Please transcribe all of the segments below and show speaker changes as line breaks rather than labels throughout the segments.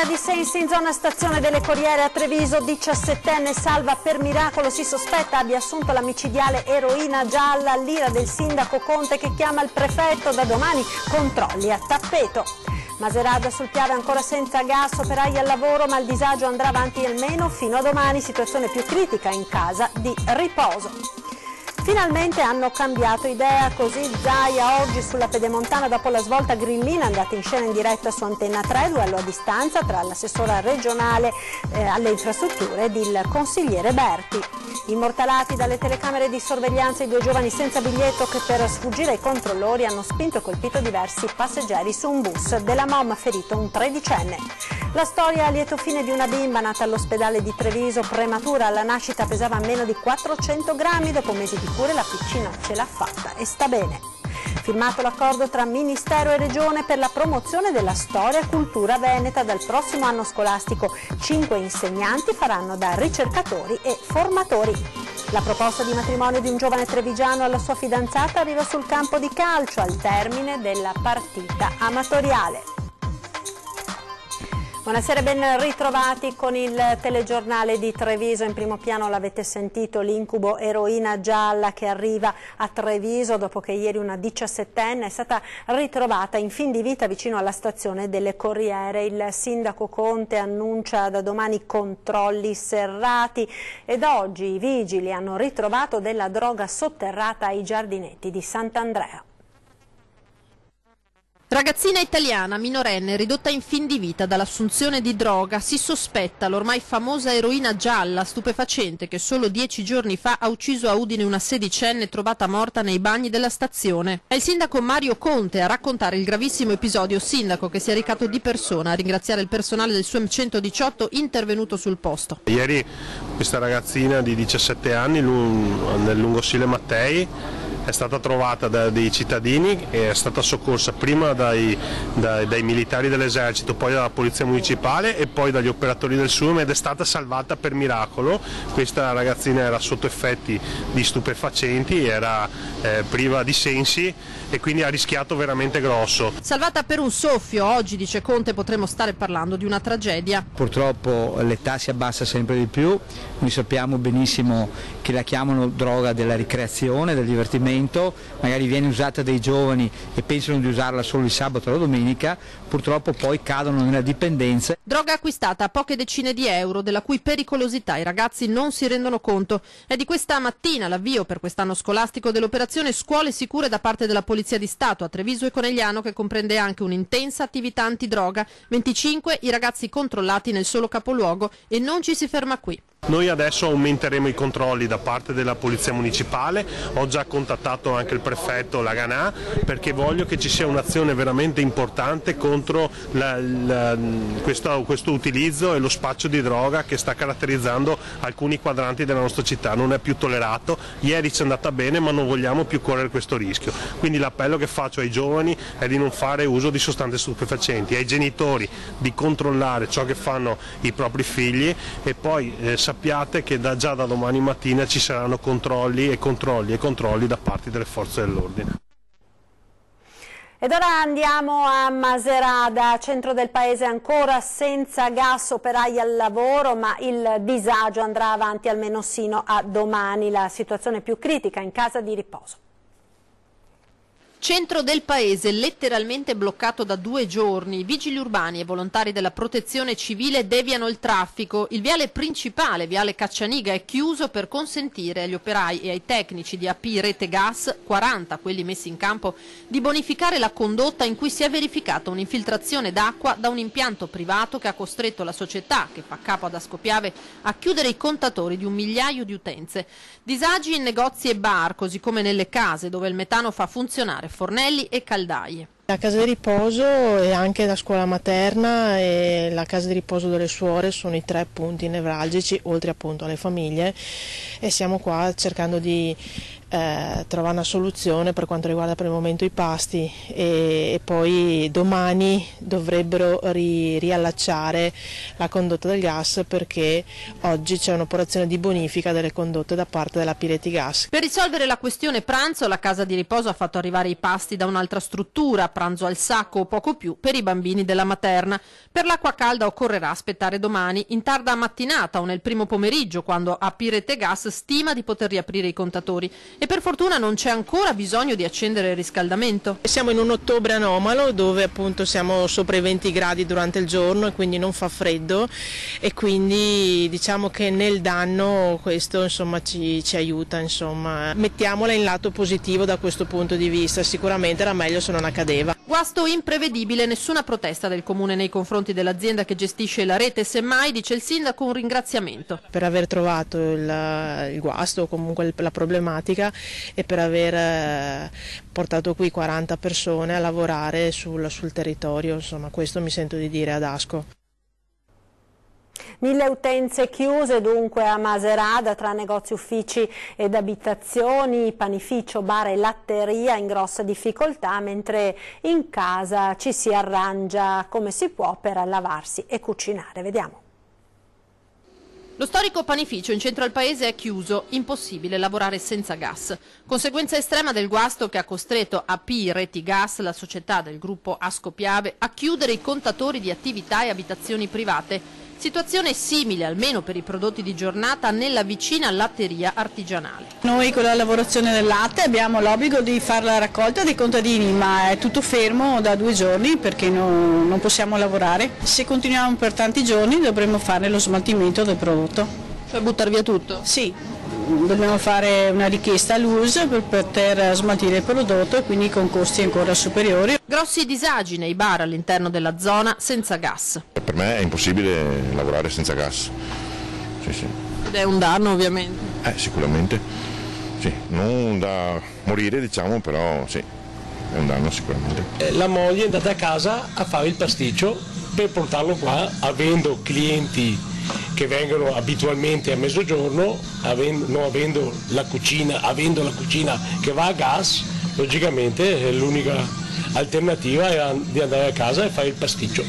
Fuga di sensi in zona stazione delle Corriere a Treviso, 17enne salva per miracolo, si sospetta abbia assunto la micidiale eroina gialla, l'ira del sindaco Conte che chiama il prefetto, da domani controlli a tappeto. Macerata sul Piave ancora senza gas, operai al lavoro ma il disagio andrà avanti almeno fino a domani, situazione più critica in casa di riposo. Finalmente hanno cambiato idea, così Zaia oggi sulla Pedemontana dopo la svolta grillina andata in scena in diretta su Antenna 3, duello a distanza tra l'assessora regionale alle infrastrutture ed il consigliere Berti. Immortalati dalle telecamere di sorveglianza i due giovani senza biglietto che per sfuggire ai controllori hanno spinto e colpito diversi passeggeri su un bus. Della Mom ferito un 13enne. La storia a lieto fine di una bimba nata all'ospedale di Treviso, prematura alla nascita, pesava meno di 400 grammi, dopo mesi di cure la piccina ce l'ha fatta e sta bene. Firmato l'accordo tra Ministero e Regione per la promozione della storia e cultura veneta. Dal prossimo anno scolastico 5 insegnanti faranno da ricercatori e formatori. La proposta di matrimonio di un giovane trevigiano alla sua fidanzata arriva sul campo di calcio al termine della partita amatoriale. Buonasera e ben ritrovati con il telegiornale di Treviso. In primo piano l'avete sentito, l'incubo eroina gialla che arriva a Treviso dopo che ieri una 17enne è stata ritrovata in fin di vita vicino alla stazione delle Corriere. Il sindaco Conte annuncia da domani controlli serrati ed oggi i vigili hanno ritrovato della droga sotterrata ai giardinetti di Sant'Andrea.
Ragazzina italiana minorenne ridotta in fin di vita dall'assunzione di droga, si sospetta l'ormai famosa eroina gialla stupefacente che solo 10 giorni fa ha ucciso a Udine una 16enne trovata morta nei bagni della stazione. È il sindaco Mario Conte a raccontare il gravissimo episodio, sindaco che si è recato di persona a ringraziare il personale del SUEM 118 intervenuto sul posto.
Ieri questa ragazzina di 17 anni nel lungosile Mattei è stata trovata da dei cittadini e è stata soccorsa prima dai militari dell'esercito, poi dalla polizia municipale e poi dagli operatori del SUEM ed è stata salvata per miracolo. Questa ragazzina era sotto effetti di stupefacenti, era priva di sensi e quindi ha rischiato veramente grosso.
Salvata per un soffio, oggi dice Conte potremmo stare parlando di una tragedia.
Purtroppo l'età si abbassa sempre di più, noi sappiamo benissimo che la chiamano droga della ricreazione, del divertimento, magari viene usata dai giovani e pensano di usarla solo il sabato e la domenica, purtroppo poi cadono nella dipendenza.
Droga acquistata a poche decine di euro, della cui pericolosità i ragazzi non si rendono conto. È di questa mattina l'avvio per quest'anno scolastico dell'operazione Scuole Sicure da parte della Polizia di Stato a Treviso e Conegliano, che comprende anche un'intensa attività antidroga. 25 i ragazzi controllati nel solo capoluogo e non ci si ferma qui.
Noi adesso aumenteremo i controlli da parte della Polizia Municipale, ho già contattato anche il prefetto Laganà perché voglio che ci sia un'azione veramente importante contro questo utilizzo e lo spaccio di droga che sta caratterizzando alcuni quadranti della nostra città. Non è più tollerato, ieri ci è andata bene ma non vogliamo più correre questo rischio. Quindi l'appello che faccio ai giovani è di non fare uso di sostanze stupefacenti, ai genitori di controllare ciò che fanno i propri figli e poi sappiate che già da domani mattina ci saranno controlli da parte delle forze dell'ordine.
Ed ora andiamo a Macerata, centro del paese ancora senza gas, operai al lavoro, ma il disagio andrà avanti almeno sino a domani. La situazione più critica in casa di riposo.
Centro del paese letteralmente bloccato da 2 giorni. I vigili urbani e volontari della protezione civile deviano il traffico. Il viale principale, viale Caccianiga, è chiuso per consentire agli operai e ai tecnici di AP Rete Gas, 40 quelli messi in campo, di bonificare la condotta in cui si è verificata un'infiltrazione d'acqua da un impianto privato che ha costretto la società, che fa capo ad Ascopiave, a chiudere i contatori di 1 migliaio di utenze. Disagi in negozi e bar, così come nelle case dove il metano fa funzionare fornelli e caldaie.
La casa di riposo e anche la scuola materna e la casa di riposo delle suore sono i 3 punti nevralgici, oltre appunto alle famiglie, e siamo qua cercando di trovare una soluzione per quanto riguarda per il momento i pasti e poi domani dovrebbero riallacciare la condotta del gas, perché oggi c'è un'operazione di bonifica delle condotte da parte della Pireti Gas.
Per risolvere la questione pranzo, la casa di riposo ha fatto arrivare i pasti da un'altra struttura, pranzo al sacco o poco più per i bambini della materna. Per l'acqua calda occorrerà aspettare domani, in tarda mattinata o nel primo pomeriggio, quando a Pirete Gas stima di poter riaprire i contatori. E per fortuna non c'è ancora bisogno di accendere il riscaldamento.
Siamo in un ottobre anomalo dove appunto siamo sopra i 20 gradi durante il giorno e quindi non fa freddo, e quindi diciamo che nel danno questo insomma ci aiuta, insomma. Mettiamola in lato positivo da questo punto di vista, sicuramente era meglio se non accadeva.
Guasto imprevedibile, nessuna protesta del comune nei confronti dell'azienda che gestisce la rete, semmai, dice il sindaco, un ringraziamento.
Per aver trovato il guasto o comunque la problematica e per aver portato qui 40 persone a lavorare sul territorio, insomma questo mi sento di dire ad Asco.
1000 utenze chiuse dunque a Macerata, tra negozi, uffici ed abitazioni, panificio, bar e latteria in grossa difficoltà, mentre in casa ci si arrangia come si può per lavarsi e cucinare. Vediamo.
Lo storico panificio in centro al paese è chiuso, impossibile lavorare senza gas. Conseguenza estrema del guasto che ha costretto AP Reti Gas, la società del gruppo Asco Piave, a chiudere i contatori di attività e abitazioni private. Situazione simile, almeno per i prodotti di giornata, nella vicina latteria artigianale.
Noi con la lavorazione del latte abbiamo l'obbligo di fare la raccolta dei contadini, ma è tutto fermo da 2 giorni perché non possiamo lavorare. Se continuiamo per tanti giorni dovremo fare lo smaltimento del prodotto.
Cioè buttare via tutto?
Sì, dobbiamo fare una richiesta all'US per poter smaltire il prodotto e quindi con costi ancora superiori.
Grossi disagi nei bar all'interno della zona senza gas.
Per me è impossibile lavorare senza gas. Sì.
Ed è un danno ovviamente.
Sicuramente. Sì, non da morire diciamo, però sì, è un danno sicuramente.
La moglie è andata a casa a fare il pasticcio per portarlo qua, avendo clienti che vengono abitualmente a mezzogiorno, avendo la cucina che va a gas, logicamente l'unica alternativa è di andare a casa e fare il pasticcio.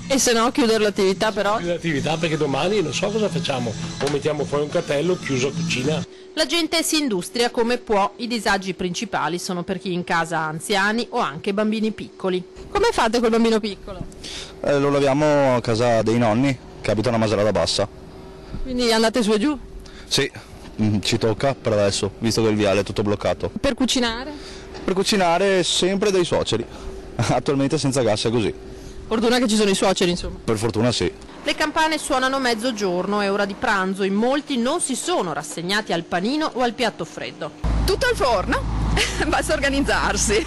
E se no chiudere l'attività però?
Chiudere l'attività perché domani non so cosa facciamo, o mettiamo fuori un cartello chiuso cucina.
La gente si industria come può, i disagi principali sono per chi in casa ha anziani o anche bambini piccoli. Come fate col bambino piccolo?
Lo laviamo a casa dei nonni che abitano a Macerata Bassa.
Quindi andate su e giù?
Sì, ci tocca per adesso, visto che il viale è tutto bloccato.
Per cucinare?
Per cucinare sempre dai suoceri, attualmente senza gas è così.
Fortuna che ci sono i suoceri, insomma.
Per fortuna sì.
Le campane suonano mezzogiorno, è ora di pranzo, in molti non si sono rassegnati al panino o al piatto freddo.
Tutto al forno, basta organizzarsi.
E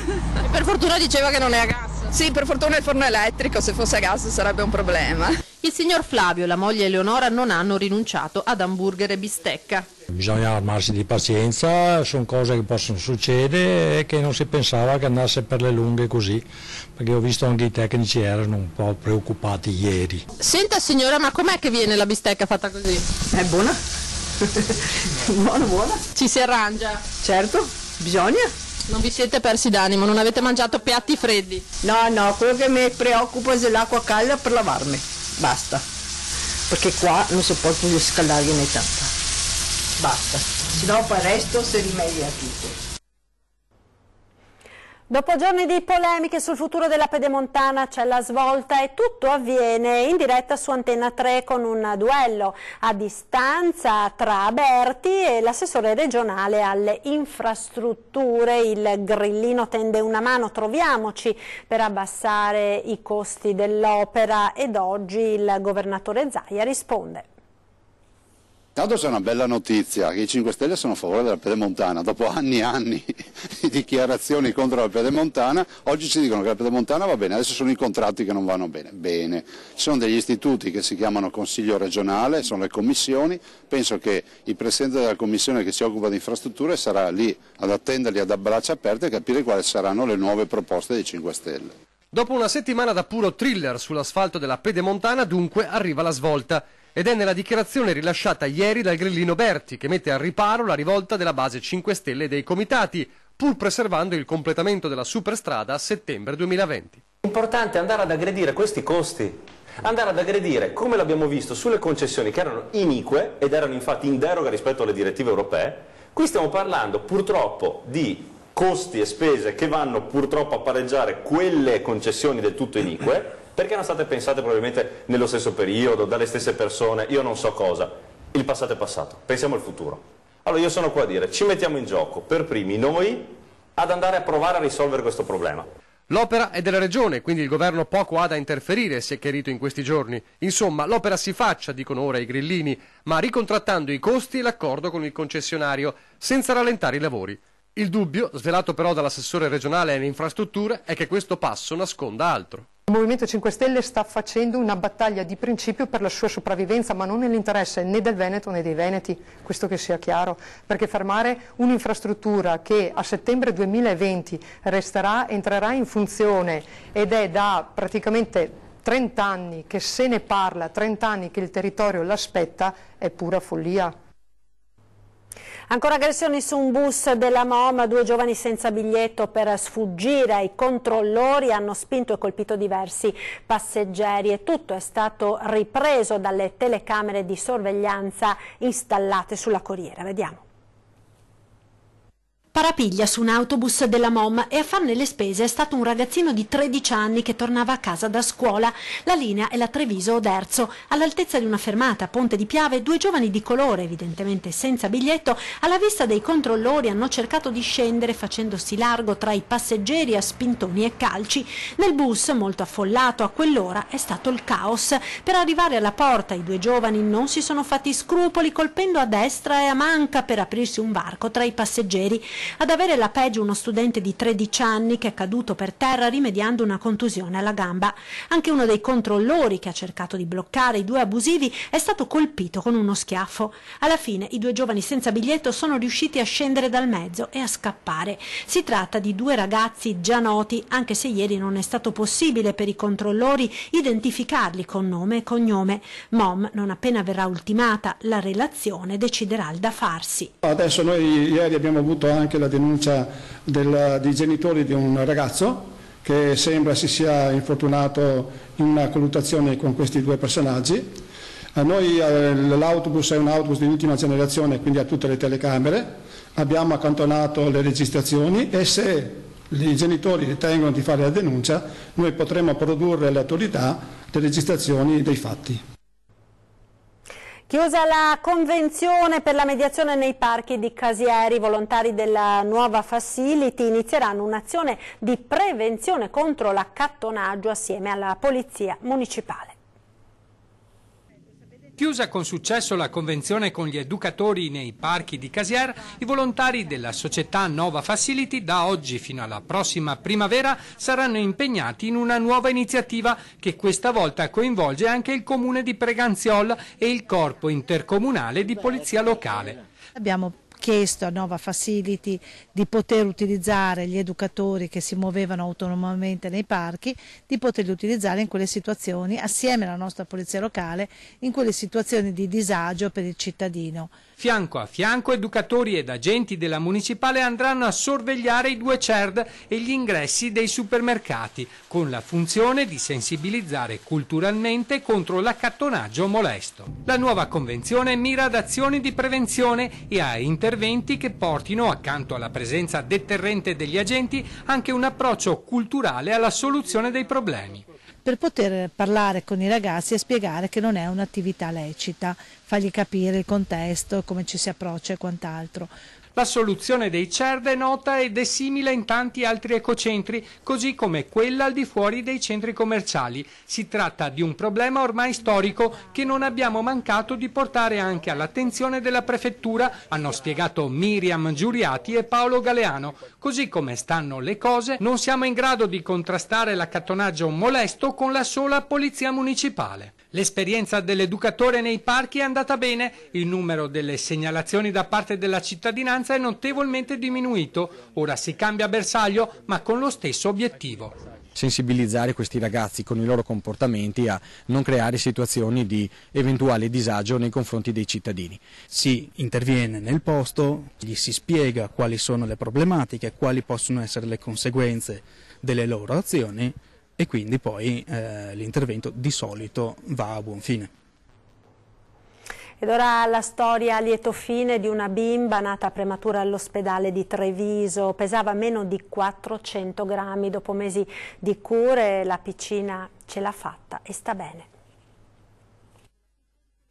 per fortuna diceva che non è a gas.
Sì, per fortuna il forno è elettrico, se fosse a gas sarebbe un problema.
Il signor Flavio e la moglie Eleonora non hanno rinunciato ad hamburger e bistecca.
Bisogna armarsi di pazienza, sono cose che possono succedere e che non si pensava che andasse per le lunghe così, perché ho visto anche i tecnici erano un po' preoccupati ieri.
Senta signora, ma com'è che viene la bistecca fatta così?
È buona, buona.
Ci si arrangia?
Certo, bisogna.
Non vi siete persi d'animo, non avete mangiato piatti freddi?
No, quello che mi preoccupa è l'acqua calda per lavarmi, basta, perché qua non si può più riscaldare né tanta, basta, se no poi il resto si rimedia tutto.
Dopo giorni di polemiche sul futuro della Pedemontana c'è la svolta e tutto avviene in diretta su Antenna 3 con un duello a distanza tra Berti e l'assessore regionale alle infrastrutture. Il grillino tende una mano, troviamoci, per abbassare i costi dell'opera, ed oggi il governatore Zaia risponde.
Intanto c'è una bella notizia, che i 5 Stelle sono a favore della Pedemontana, dopo anni e anni di dichiarazioni contro la Pedemontana, oggi ci dicono che la Pedemontana va bene, adesso sono i contratti che non vanno bene. Bene, ci sono degli istituti che si chiamano Consiglio regionale, sono le commissioni, penso che il Presidente della Commissione che si occupa di infrastrutture sarà lì ad attenderli a braccia aperte e capire quali saranno le nuove proposte dei 5 Stelle.
Dopo una settimana da puro thriller sull'asfalto della Pedemontana, dunque, arriva la svolta. ed è nella dichiarazione rilasciata ieri dal grillino Berti, che mette al riparo la rivolta della base 5 Stelle e dei comitati, pur preservando il completamento della superstrada a settembre 2020.
È importante andare ad aggredire questi costi, andare ad aggredire, come l'abbiamo visto, sulle concessioni che erano inique ed erano infatti in deroga rispetto alle direttive europee. Qui stiamo parlando purtroppo di costi e spese che vanno purtroppo a pareggiare quelle concessioni del tutto inique, perché erano state pensate probabilmente nello stesso periodo, dalle stesse persone, io non so cosa. Il passato è passato, pensiamo al futuro. Allora io sono qua a dire, ci mettiamo in gioco per primi noi ad andare a provare a risolvere questo problema.
L'opera è della Regione, quindi il governo poco ha da interferire, si è chiarito in questi giorni. Insomma, l'opera si faccia, dicono ora i grillini, ma ricontrattando i costi e l'accordo con il concessionario, senza rallentare i lavori. Il dubbio, svelato però dall'assessore regionale alle infrastrutture, è che questo passo nasconda altro.
Il Movimento 5 Stelle sta facendo una battaglia di principio per la sua sopravvivenza, ma non nell'interesse né del Veneto né dei Veneti, questo che sia chiaro, perché fermare un'infrastruttura che a settembre 2020 entrerà in funzione ed è da praticamente 30 anni che se ne parla, 30 anni che il territorio l'aspetta, è pura follia.
Ancora aggressioni su un bus della MOM, 2 giovani senza biglietto per sfuggire ai controllori hanno spinto e colpito diversi passeggeri e tutto è stato ripreso dalle telecamere di sorveglianza installate sulla corriera. Vediamo.
Parapiglia su un autobus della MOM e a farne le spese è stato un ragazzino di 13 anni che tornava a casa da scuola. La linea è la Treviso-Oderzo. All'altezza di una fermata a Ponte di Piave, 2 giovani di colore, evidentemente senza biglietto, alla vista dei controllori hanno cercato di scendere facendosi largo tra i passeggeri a spintoni e calci. Nel bus, molto affollato a quell'ora, è stato il caos. Per arrivare alla porta i 2 giovani non si sono fatti scrupoli, colpendo a destra e a manca per aprirsi un varco tra i passeggeri. Ad avere la peggio uno studente di 13 anni che è caduto per terra rimediando una contusione alla gamba. Anche uno dei controllori che ha cercato di bloccare i 2 abusivi è stato colpito con uno schiaffo. Alla fine i 2 giovani senza biglietto sono riusciti a scendere dal mezzo e a scappare. Si tratta di 2 ragazzi già noti, anche se ieri non è stato possibile per i controllori identificarli con nome e cognome. MOM, non appena verrà ultimata la relazione, deciderà il da farsi.
Adesso noi ieri abbiamo avuto anche la denuncia dei genitori di un ragazzo che sembra si sia infortunato in una colluttazione con questi 2 personaggi. A noi l'autobus è un autobus di ultima generazione, quindi ha tutte le telecamere, abbiamo accantonato le registrazioni e se i genitori ritengono di fare la denuncia noi potremo produrre alle autorità le registrazioni dei fatti.
Chiusa la convenzione per la mediazione nei parchi di Casieri, i volontari della nuova facility inizieranno un'azione di prevenzione contro l'accattonaggio assieme alla Polizia Municipale.
Chiusa con successo la convenzione con gli educatori nei parchi di Casier, i volontari della società Nova Facility da oggi fino alla prossima primavera saranno impegnati in una nuova iniziativa che questa volta coinvolge anche il comune di Preganziol e il corpo intercomunale di polizia locale.
Abbiamo chiesto a Nova Facility di poter utilizzare gli educatori che si muovevano autonomamente nei parchi, di poterli utilizzare in quelle situazioni assieme alla nostra polizia locale, in quelle situazioni di disagio per il cittadino.
Fianco a fianco educatori ed agenti della municipale andranno a sorvegliare i 2 CERD e gli ingressi dei supermercati, con la funzione di sensibilizzare culturalmente contro l'accattonaggio molesto. La nuova convenzione mira ad azioni di prevenzione e a interventi che portino, accanto alla presenza deterrente degli agenti, anche un approccio culturale alla soluzione dei problemi.
Per poter parlare con i ragazzi e spiegare che non è un'attività lecita, fargli capire il contesto, come ci si approccia e quant'altro.
La soluzione dei CERD è nota ed è simile in tanti altri ecocentri, così come quella al di fuori dei centri commerciali. Si tratta di un problema ormai storico che non abbiamo mancato di portare anche all'attenzione della prefettura, hanno spiegato Miriam Giuriati e Paolo Galeano. Così come stanno le cose, non siamo in grado di contrastare l'accattonaggio molesto con la sola polizia municipale. L'esperienza dell'educatore nei parchi è andata bene, il numero delle segnalazioni da parte della cittadinanza è notevolmente diminuito, ora si cambia bersaglio ma con lo stesso obiettivo.
sensibilizzare questi ragazzi con i loro comportamenti a non creare situazioni di eventuale disagio nei confronti dei cittadini.
Si interviene nel posto, gli si spiega quali sono le problematiche, quali possono essere le conseguenze delle loro azioni e quindi poi l'intervento di solito va a buon fine.
Ed ora la storia a lieto fine di una bimba nata prematura all'ospedale di Treviso. Pesava meno di 400 grammi. Dopo mesi di cure la piccina ce l'ha fatta e sta bene.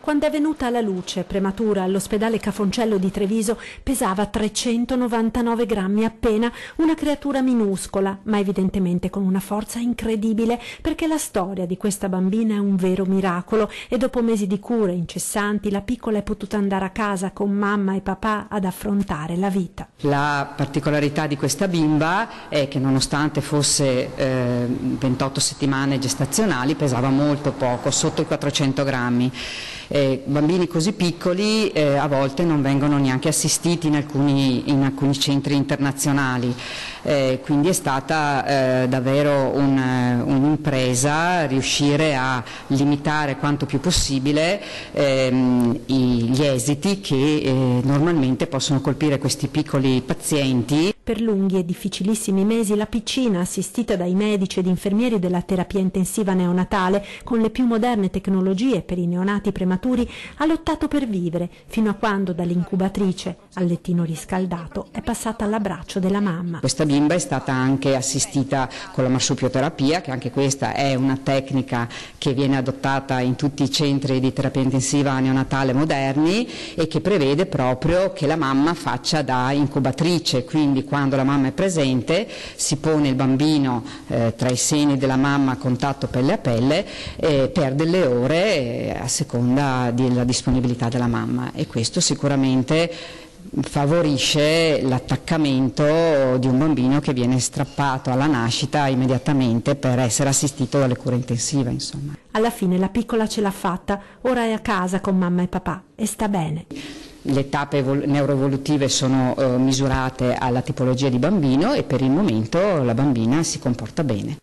Quando è venuta alla luce prematura all'ospedale Cafoncello di Treviso pesava 399 grammi appena, una creatura minuscola ma evidentemente con una forza incredibile, perché la storia di questa bambina è un vero miracolo e dopo mesi di cure incessanti la piccola è potuta andare a casa con mamma e papà ad affrontare la vita.
La particolarità di questa bimba è che nonostante fosse 28 settimane gestazionali pesava molto poco, sotto i 400 grammi. Bambini così piccoli a volte non vengono neanche assistiti in alcuni centri internazionali, quindi è stata davvero un'impresa riuscire a limitare quanto più possibile gli esiti che normalmente possono colpire questi piccoli pazienti.
Per lunghi e difficilissimi mesi la piccina, assistita dai medici ed infermieri della terapia intensiva neonatale con le più moderne tecnologie per i neonati prematuri, ha lottato per vivere, fino a quando dall'incubatrice al lettino riscaldato è passata all'abbraccio della mamma.
Questa bimba è stata anche assistita con la marsupioterapia, che anche questa è una tecnica che viene adottata in tutti i centri di terapia intensiva neonatale moderni e che prevede proprio che la mamma faccia da incubatrice, quindi quando la mamma è presente si pone il bambino tra i seni della mamma a contatto pelle a pelle per delle ore a seconda della disponibilità della mamma, e questo sicuramente favorisce l'attaccamento di un bambino che viene strappato alla nascita immediatamente per essere assistito dalle cure intensive, insomma.
Alla fine la piccola ce l'ha fatta, ora è a casa con mamma e papà e sta bene.
Le tappe neuroevolutive sono misurate alla tipologia di bambino e per il momento la bambina si comporta bene.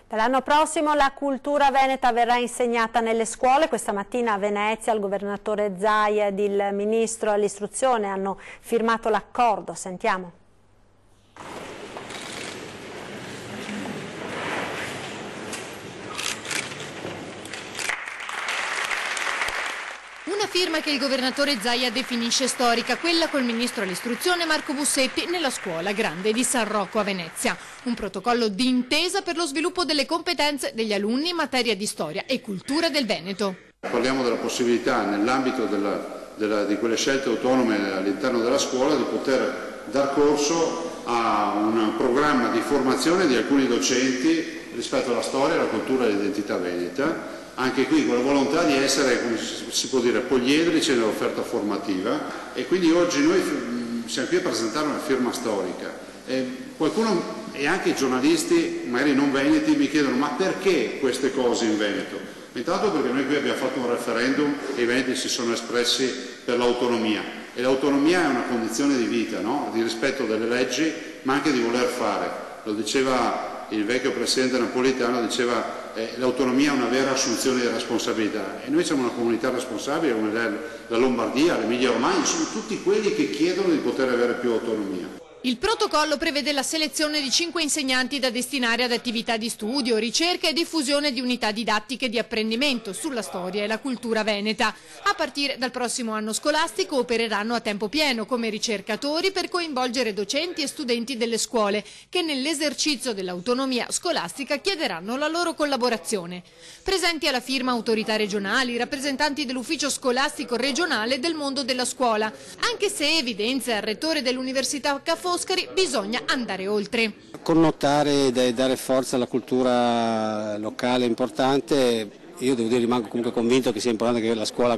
Dall'anno prossimo la cultura veneta verrà insegnata nelle scuole. Questa mattina a Venezia il governatore Zaia ed il ministro all'istruzione hanno firmato l'accordo. Sentiamo.
Una firma che il governatore Zaia definisce storica, quella col ministro all'istruzione Marco Bussetti nella scuola grande di San Rocco a Venezia. Un protocollo d'intesa per lo sviluppo delle competenze degli alunni in materia di storia e cultura del Veneto.
Parliamo della possibilità nell'ambito di quelle scelte autonome all'interno della scuola di poter dar corso a un programma di formazione di alcuni docenti rispetto alla storia, alla cultura e all'identità veneta. Anche qui con la volontà di essere, come si può dire, poliedrici nell'offerta formativa, e quindi oggi noi siamo qui a presentare una firma storica. Qualcuno e anche i giornalisti, magari non veneti, mi chiedono ma perché queste cose in Veneto? Intanto perché noi qui abbiamo fatto un referendum e i veneti si sono espressi per l'autonomia, e l'autonomia è una condizione di vita, no? Di rispetto delle leggi ma anche di voler fare. Lo diceva il vecchio presidente napolitano, diceva l'autonomia è una vera assunzione di responsabilità, e noi siamo una comunità responsabile come la Lombardia, l'Emilia Romagna, sono tutti quelli che chiedono di poter avere più autonomia.
Il protocollo prevede la selezione di 5 insegnanti da destinare ad attività di studio, ricerca e diffusione di unità didattiche di apprendimento sulla storia e la cultura veneta. A partire dal prossimo anno scolastico opereranno a tempo pieno come ricercatori per coinvolgere docenti e studenti delle scuole che nell'esercizio dell'autonomia scolastica chiederanno la loro collaborazione. Presenti alla firma autorità regionali, rappresentanti dell'ufficio scolastico regionale del mondo della scuola, anche se evidenzia il rettore dell'Università Ca' Foscari, bisogna andare oltre.
Connotare e dare forza alla cultura locale è importante. Io devo dire, rimango comunque convinto che sia importante che la scuola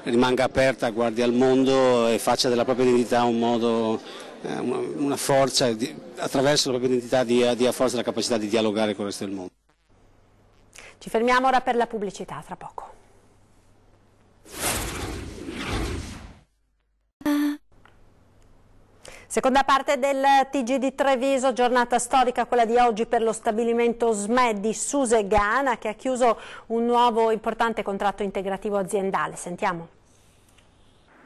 rimanga aperta, guardi al mondo e faccia della propria identità un modo, una forza, attraverso la propria identità dia forza la capacità di dialogare con il resto del mondo.
Ci fermiamo ora per la pubblicità, tra poco. Seconda parte del TG di Treviso, giornata storica quella di oggi per lo stabilimento SME di Susegana che ha chiuso un nuovo importante contratto integrativo aziendale. Sentiamo.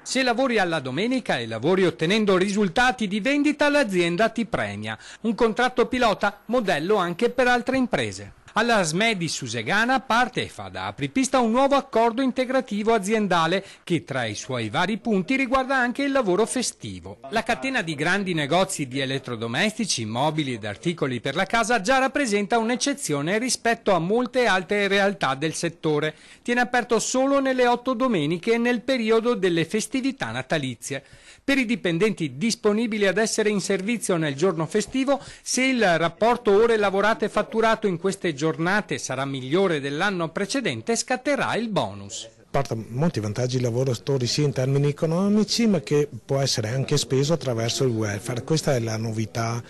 Se lavori alla domenica e lavori ottenendo risultati di vendita, l'azienda ti premia. Un contratto pilota, modello anche per altre imprese. Alla SME di Susegana parte e fa da apripista un nuovo accordo integrativo aziendale che tra i suoi vari punti riguarda anche il lavoro festivo. La catena di grandi negozi di elettrodomestici, mobili ed articoli per la casa già rappresenta un'eccezione rispetto a molte altre realtà del settore. Tiene aperto solo nelle 8 domeniche e nel periodo delle festività natalizie. Per i dipendenti disponibili ad essere in servizio nel giorno festivo, se il rapporto ore lavorate fatturato in queste giornate sarà migliore dell'anno precedente, scatterà il bonus.
Porta molti vantaggi ai lavoratori sia in termini economici ma che può essere anche speso attraverso il welfare. Questa è la novità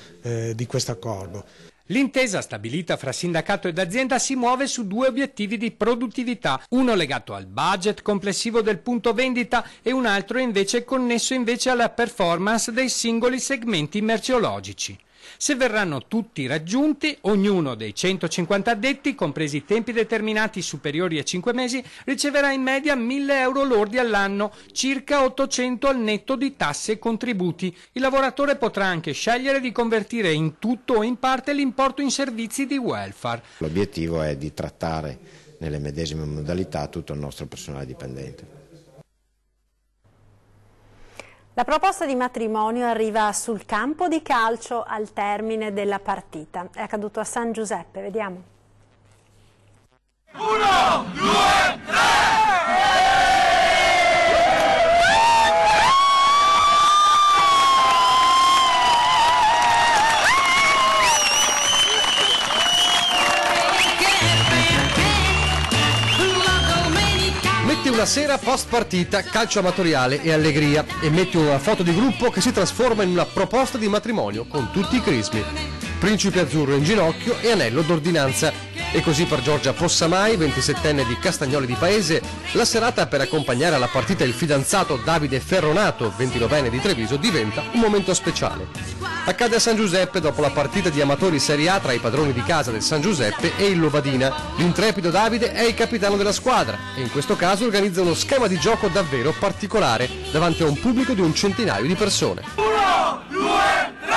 di questo accordo.
L'intesa stabilita fra sindacato ed azienda si muove su 2 obiettivi di produttività, uno legato al budget complessivo del punto vendita e un altro invece connesso alla performance dei singoli segmenti merceologici. Se verranno tutti raggiunti, ognuno dei 150 addetti, compresi i tempi determinati superiori a 5 mesi, riceverà in media 1.000 euro lordi all'anno, circa 800 al netto di tasse e contributi. Il lavoratore potrà anche scegliere di convertire in tutto o in parte l'importo in servizi di welfare.
L'obiettivo è di trattare nelle medesime modalità tutto il nostro personale dipendente.
La proposta di matrimonio arriva sul campo di calcio al termine della partita. È accaduto a San Giuseppe, vediamo.
1, 2, 3!
Metti una sera post partita, calcio amatoriale e allegria e metti una foto di gruppo che si trasforma in una proposta di matrimonio con tutti i crismi. Principe azzurro in ginocchio e anello d'ordinanza. E così per Giorgia Possamai, 27enne di Castagnoli di Paese, la serata per accompagnare alla partita il fidanzato Davide Ferronato, 29enne di Treviso, diventa un momento speciale. Accade a San Giuseppe dopo la partita di amatori Serie A tra i padroni di casa del San Giuseppe e il Lovadina. L'intrepido Davide è il capitano della squadra e in questo caso organizza uno schema di gioco davvero particolare davanti a un pubblico di un centinaio di persone.
1, 2, 3!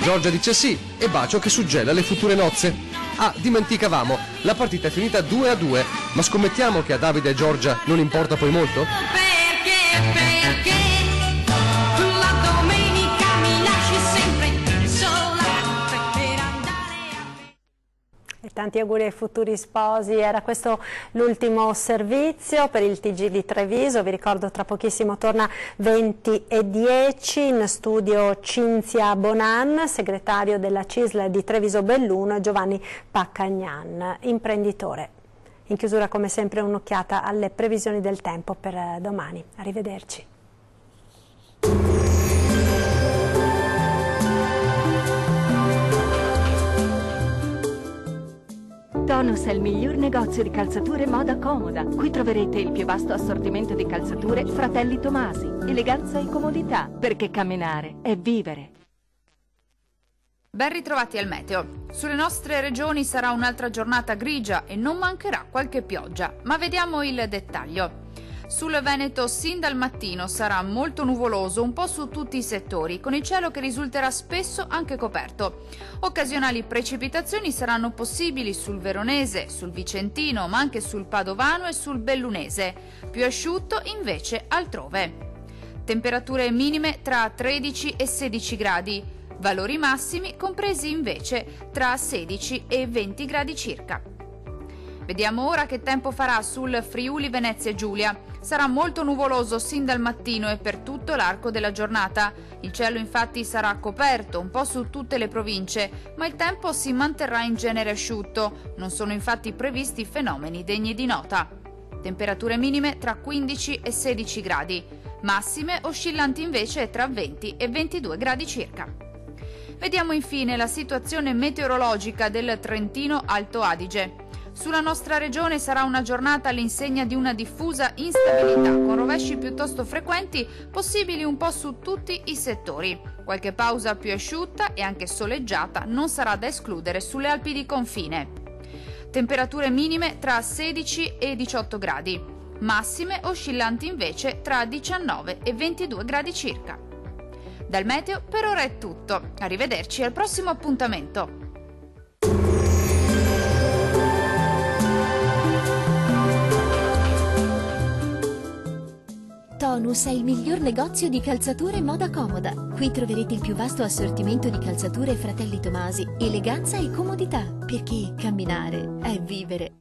Giorgia dice sì e bacio che suggella le future nozze. Ah, dimenticavamo, la partita è finita 2-2, ma scommettiamo che a Davide e Giorgia non importa poi molto?
Perché la domenica mi lasci sempre sola per andare.
E tanti auguri ai futuri sposi. Era questo l'ultimo servizio per il TG di Treviso. Vi ricordo tra pochissimo torna 20:10 in studio Cinzia Bonan, segretario della CISL di Treviso Belluno, e Giovanni Paccagnan, imprenditore. In chiusura come sempre un'occhiata alle previsioni del tempo per domani. Arrivederci.
Tonus è il miglior negozio di calzature moda comoda. Qui troverete il più vasto assortimento di calzature Fratelli Tomasi. Eleganza e comodità, perché camminare è vivere.
Ben ritrovati al meteo. Sulle nostre regioni sarà un'altra giornata grigia e non mancherà qualche pioggia, ma vediamo il dettaglio. Sul Veneto sin dal mattino sarà molto nuvoloso un po' su tutti i settori, con il cielo che risulterà spesso anche coperto. Occasionali precipitazioni saranno possibili sul Veronese, sul Vicentino, ma anche sul Padovano e sul Bellunese. Più asciutto invece altrove. Temperature minime tra 13 e 16 gradi, valori massimi compresi invece tra 16 e 20 gradi circa. Vediamo ora che tempo farà sul Friuli Venezia Giulia. Sarà molto nuvoloso sin dal mattino e per tutto l'arco della giornata. Il cielo infatti sarà coperto un po' su tutte le province, ma il tempo si manterrà in genere asciutto. Non sono infatti previsti fenomeni degni di nota. Temperature minime tra 15 e 16 gradi, massime oscillanti invece tra 20 e 22 gradi circa. Vediamo infine la situazione meteorologica del Trentino Alto Adige. Sulla nostra regione sarà una giornata all'insegna di una diffusa instabilità, con rovesci piuttosto frequenti, possibili un po' su tutti i settori. Qualche pausa più asciutta e anche soleggiata non sarà da escludere sulle Alpi di confine. Temperature minime tra 16 e 18 gradi, massime oscillanti invece tra 19 e 22 gradi circa. Dal meteo per ora è tutto, arrivederci al prossimo appuntamento.
Tonus è il miglior negozio di calzature e moda comoda. Qui troverete il più vasto assortimento di calzature Fratelli Tomasi, eleganza e comodità, perché camminare è vivere.